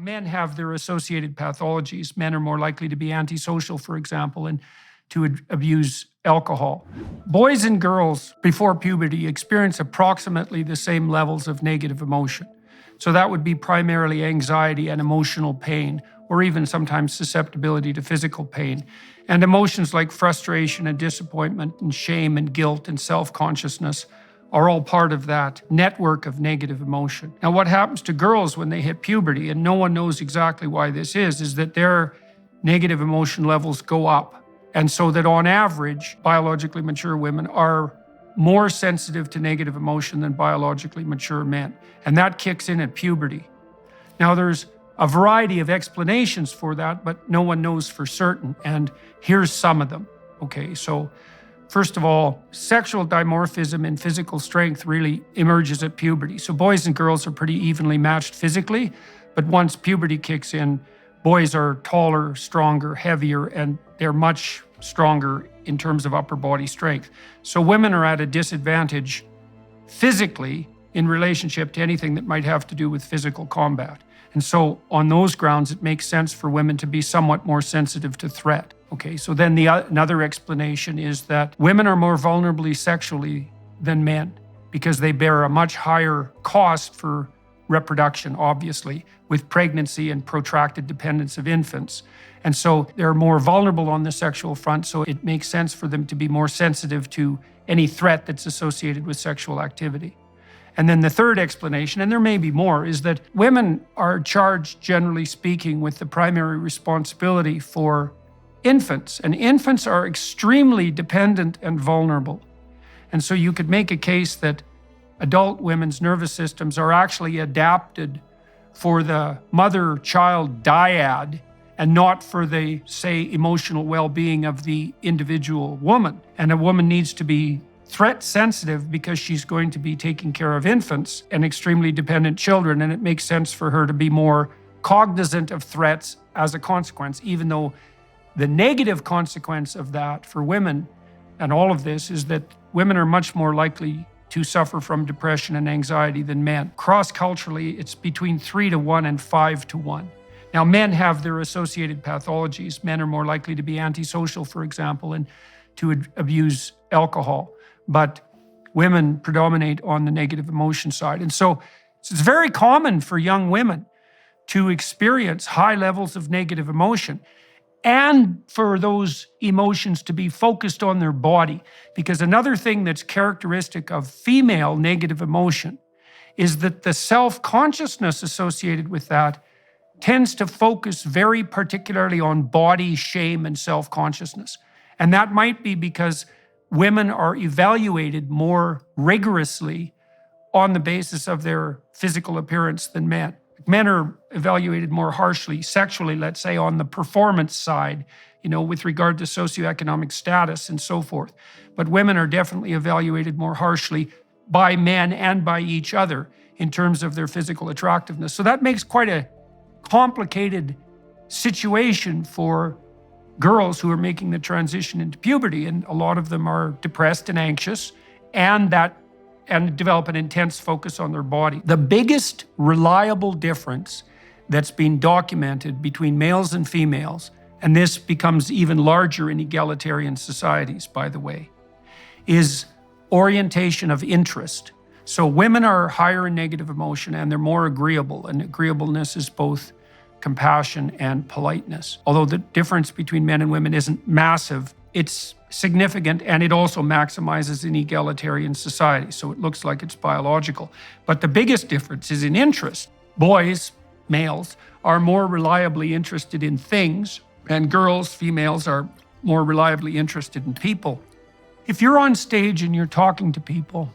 Men have their associated pathologies. Men are more likely to be antisocial, for example, and to abuse alcohol. Boys and girls before puberty experience approximately the same levels of negative emotion. So that would be primarily anxiety and emotional pain, or even sometimes susceptibility to physical pain. And emotions like frustration and disappointment and shame and guilt and self-consciousness are all part of that network of negative emotion. Now, what happens to girls when they hit puberty, and no one knows exactly why this is that their negative emotion levels go up. And so that on average, biologically mature women are more sensitive to negative emotion than biologically mature men. And that kicks in at puberty. Now, there's a variety of explanations for that, but no one knows for certain. And here's some of them. Okay, so first of all, sexual dimorphism and physical strength really emerges at puberty. So boys and girls are pretty evenly matched physically, but once puberty kicks in, boys are taller, stronger, heavier, and they're much stronger in terms of upper body strength. So women are at a disadvantage physically in relationship to anything that might have to do with physical combat. And so on those grounds, it makes sense for women to be somewhat more sensitive to threat. Okay, so then another explanation is that women are more vulnerable sexually than men because they bear a much higher cost for reproduction, obviously, with pregnancy and protracted dependence of infants. And so they're more vulnerable on the sexual front, so it makes sense for them to be more sensitive to any threat that's associated with sexual activity. And then the third explanation, and there may be more, is that women are charged, generally speaking, with the primary responsibility for infants. And infants are extremely dependent and vulnerable. And so you could make a case that adult women's nervous systems are actually adapted for the mother-child dyad and not for the, say, emotional well-being of the individual woman. And a woman needs to be threat sensitive because she's going to be taking care of infants and extremely dependent children, and it makes sense for her to be more cognizant of threats as a consequence, even though the negative consequence of that for women and all of this is that women are much more likely to suffer from depression and anxiety than men. Cross-culturally, it's between 3-to-1 and 5-to-1. Now, men have their associated pathologies. Men are more likely to be antisocial, for example, and to abuse alcohol. But women predominate on the negative emotion side. And so it's very common for young women to experience high levels of negative emotion and for those emotions to be focused on their body. Because another thing that's characteristic of female negative emotion is that the self-consciousness associated with that tends to focus very particularly on body shame and self-consciousness. And that might be because women are evaluated more rigorously on the basis of their physical appearance than men. Men are evaluated more harshly, sexually, let's say, on the performance side, with regard to socioeconomic status and so forth. But women are definitely evaluated more harshly by men and by each other in terms of their physical attractiveness. So that makes quite a complicated situation for girls who are making the transition into puberty, and a lot of them are depressed and anxious and develop an intense focus on their body. The biggest reliable difference that's been documented between males and females, and this becomes even larger in egalitarian societies, by the way, is orientation of interest. So women are higher in negative emotion and they're more agreeable, and agreeableness is both compassion and politeness. Although the difference between men and women isn't massive, it's significant, and it also maximizes in egalitarian society. So it looks like it's biological. But the biggest difference is in interest. Boys, males, are more reliably interested in things, and girls, females, are more reliably interested in people. If you're on stage and you're talking to people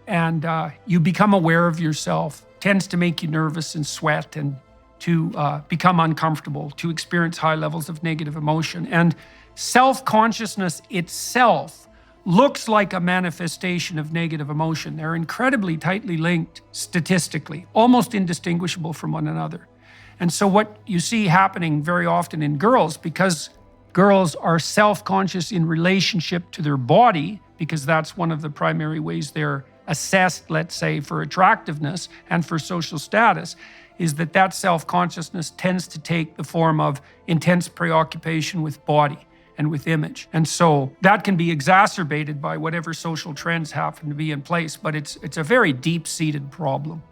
and you become aware of yourself, it tends to make you nervous and sweat and to become uncomfortable, to experience high levels of negative emotion. And self-consciousness itself looks like a manifestation of negative emotion. They're incredibly tightly linked statistically, almost indistinguishable from one another. And so what you see happening very often in girls, because girls are self-conscious in relationship to their body, because that's one of the primary ways they're assessed, let's say, for attractiveness and for social status, is that that self-consciousness tends to take the form of intense preoccupation with body and with image. And so that can be exacerbated by whatever social trends happen to be in place, but it's a very deep-seated problem.